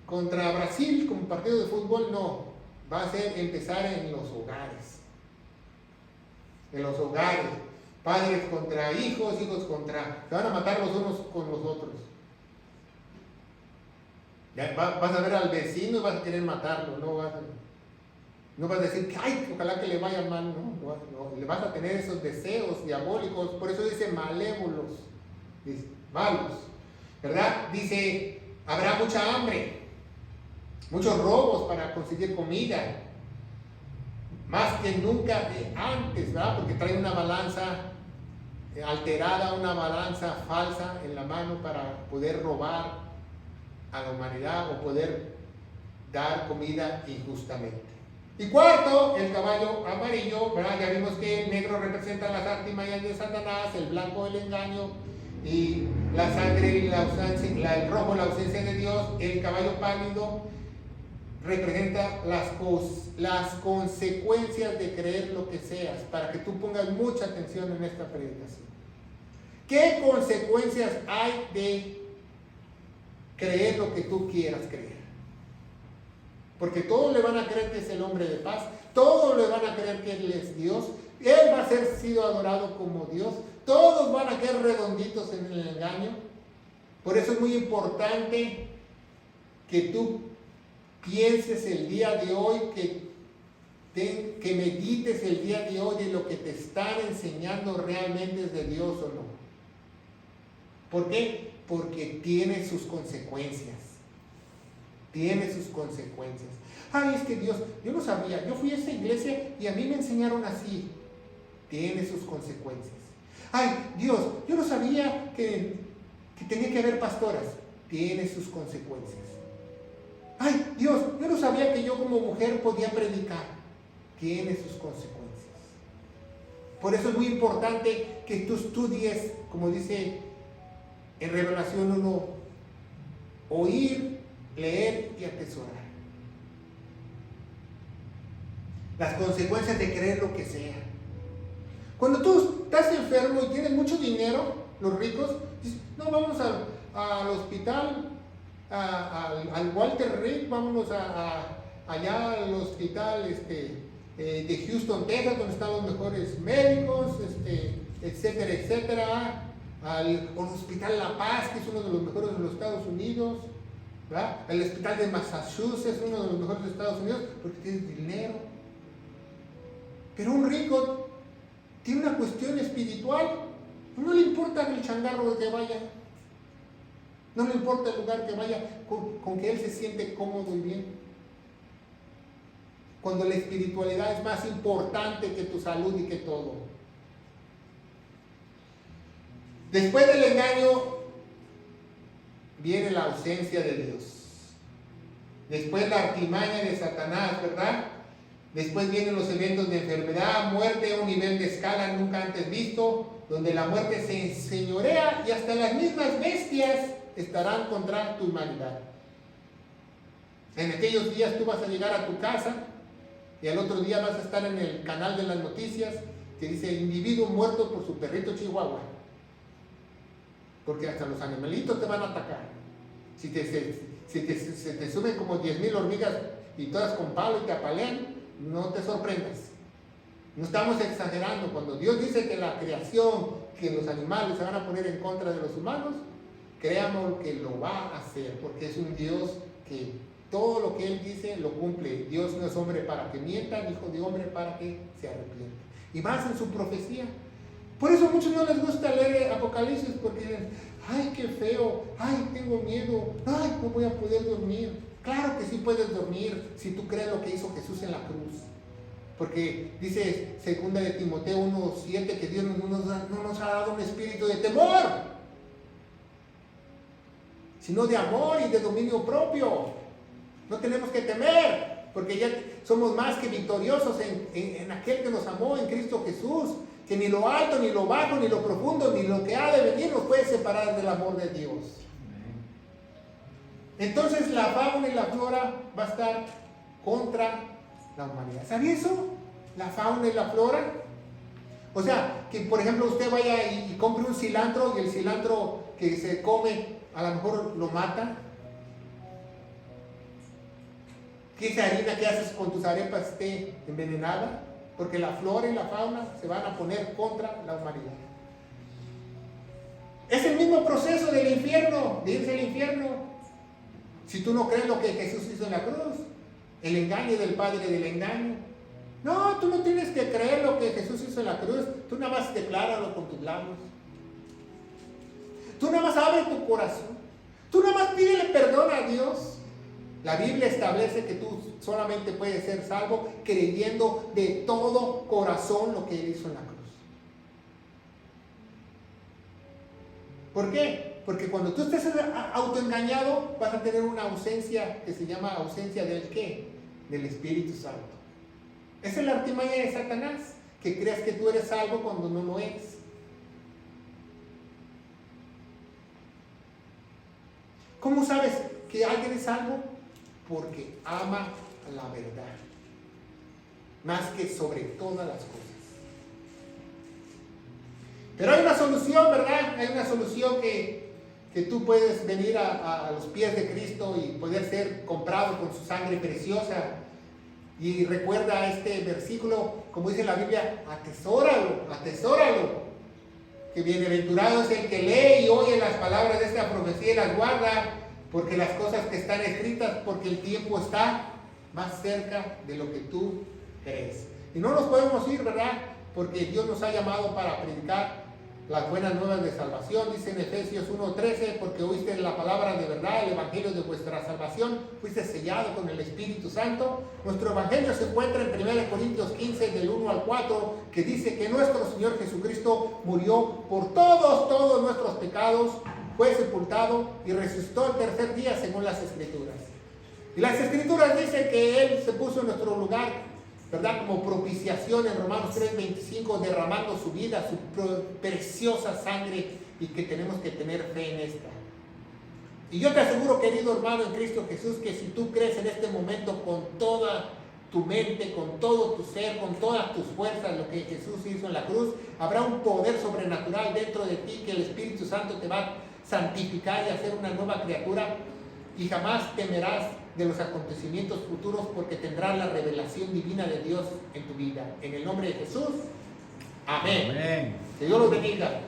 contra Brasil como partido de fútbol, no. Va a ser empezar en los hogares. En los hogares. Padres contra hijos, hijos contra... Se van a matar los unos con los otros. Ya vas a ver al vecino y vas a querer matarlo. No vas a decir, ay, ojalá que le vaya mal. No, le vas a tener esos deseos diabólicos. Por eso dice malévolos. Dice, malos. ¿Verdad? Dice, habrá mucha hambre. Muchos robos para conseguir comida. Más que nunca de antes, ¿verdad? Porque trae una balanza alterada, una balanza falsa en la mano para poder robar a la humanidad o poder dar comida injustamente. Y cuarto, el caballo amarillo, ¿verdad? Ya vimos que el negro representa las artimañas de Satanás, el blanco el engaño, y la sangre y la ausencia, el rojo la ausencia de Dios, el caballo pálido representa las consecuencias de creer lo que seas, para que tú pongas mucha atención en esta predicación. ¿Qué consecuencias hay de creer lo que tú quieras creer? Porque todos le van a creer que es el hombre de paz, todos le van a creer que Él es Dios, Él va a ser sido adorado como Dios, todos van a quedar redonditos en el engaño. Por eso es muy importante que tú pienses el día de hoy, que medites el día de hoy de lo que te están enseñando realmente es de Dios o no. ¿Por qué? Porque tiene sus consecuencias. Tiene sus consecuencias. Ay, es que Dios, yo no sabía, yo fui a esa iglesia y a mí me enseñaron así. Tiene sus consecuencias. Ay, Dios, yo no sabía que tenía que haber pastoras. Tiene sus consecuencias. Ay, Dios, yo no sabía que yo como mujer podía predicar. Tiene sus consecuencias. Por eso es muy importante que tú estudies, como dice en Revelación 1, oír, leer y atesorar. Las consecuencias de creer lo que sea. Cuando tú estás enfermo y tienes mucho dinero, los ricos, dicen, no, vamos al hospital, al Walter Reed, vámonos allá al hospital de Houston, Texas, donde están los mejores médicos, etcétera, etcétera, al Hospital La Paz, que es uno de los mejores de los Estados Unidos, ¿verdad? El Hospital de Massachusetts, uno de los mejores de Estados Unidos, porque tienes dinero. Pero un rico tiene una cuestión espiritual, no le importa el changarro que vaya, no le importa el lugar que vaya, con que él se siente cómodo y bien. Cuando la espiritualidad es más importante que tu salud y que todo. Después del engaño viene la ausencia de Dios. Después la artimaña de Satanás, ¿verdad? Después vienen los eventos de enfermedad, muerte a un nivel de escala nunca antes visto, donde la muerte se enseñorea y hasta las mismas bestias estarán contra tu humanidad. En aquellos días tú vas a llegar a tu casa y al otro día vas a estar en el canal de las noticias que dice individuo muerto por su perrito chihuahua. Porque hasta los animalitos te van a atacar. Si te suben como 10,000 hormigas y todas con palo y te apalean, no te sorprendas. No estamos exagerando. Cuando Dios dice que la creación, que los animales se van a poner en contra de los humanos, créamos que lo va a hacer, porque es un Dios que todo lo que Él dice lo cumple. Dios no es hombre para que mienta, ni hijo de hombre para que se arrepienta. Y más en su profecía. Por eso a muchos no les gusta leer Apocalipsis, porque dicen, ay, qué feo, ay, tengo miedo, ay, no voy a poder dormir. Claro que sí puedes dormir si tú crees lo que hizo Jesús en la cruz. Porque dice 2 de Timoteo 1:7 que Dios no nos ha dado un espíritu de temor, sino de amor y de dominio propio. No tenemos que temer, porque ya somos más que victoriosos en aquel que nos amó, en Cristo Jesús, que ni lo alto, ni lo bajo, ni lo profundo, ni lo que ha de venir nos puede separar del amor de Dios. Entonces la fauna y la flora va a estar contra la humanidad. ¿Sabía eso? La fauna y la flora. O sea, que por ejemplo usted vaya y compre un cilantro y el cilantro que se come a lo mejor lo mata. Que esa harina que haces con tus arepas esté envenenada, porque la flora y la fauna se van a poner contra la humanidad. Es el mismo proceso del infierno, de irse al infierno. Si tú no crees lo que Jesús hizo en la cruz, el engaño del padre del engaño. No, tú no tienes que creer lo que Jesús hizo en la cruz, tú nada más decláralo con tus labios. Tú nada más abre tu corazón, tú nada más pídele perdón a Dios. La Biblia establece que tú solamente puedes ser salvo creyendo de todo corazón lo que Él hizo en la cruz. ¿Por qué? Porque cuando tú estés autoengañado vas a tener una ausencia que se llama ausencia del ¿qué? Del Espíritu Santo. Esa es la artimaña de Satanás, que creas que tú eres salvo cuando no lo eres. ¿Cómo sabes que alguien es salvo? Porque ama la verdad, más que sobre todas las cosas. Pero hay una solución, ¿verdad? Hay una solución que tú puedes venir a los pies de Cristo y poder ser comprado con su sangre preciosa. Y recuerda este versículo, como dice la Biblia, atesóralo, atesóralo. Que bienaventurado es el que lee y oye las palabras de esta profecía y las guarda, porque las cosas que están escritas, porque el tiempo está más cerca de lo que tú crees. Y no nos podemos ir, ¿verdad? Porque Dios nos ha llamado para predicar las buenas nuevas de salvación. Dice en Efesios 1:13, porque oíste la palabra de verdad, el evangelio de vuestra salvación, fuiste sellado con el Espíritu Santo. Nuestro evangelio se encuentra en 1 Corintios 15, del 1 al 4, que dice que nuestro Señor Jesucristo murió por todos nuestros pecados, fue sepultado y resucitó el tercer día según las Escrituras. Y las Escrituras dicen que Él se puso en nuestro lugar, ¿verdad? Como propiciación en Romanos 3:25, derramando su vida, su preciosa sangre, y que tenemos que tener fe en esta. Y yo te aseguro, querido hermano en Cristo Jesús, que si tú crees en este momento con toda tu mente, con todo tu ser, con todas tus fuerzas, lo que Jesús hizo en la cruz, habrá un poder sobrenatural dentro de ti, que el Espíritu Santo te va a santificar y hacer una nueva criatura, y jamás temerás de los acontecimientos futuros, porque tendrás la revelación divina de Dios en tu vida. En el nombre de Jesús, amén. Amén. Que Dios los bendiga.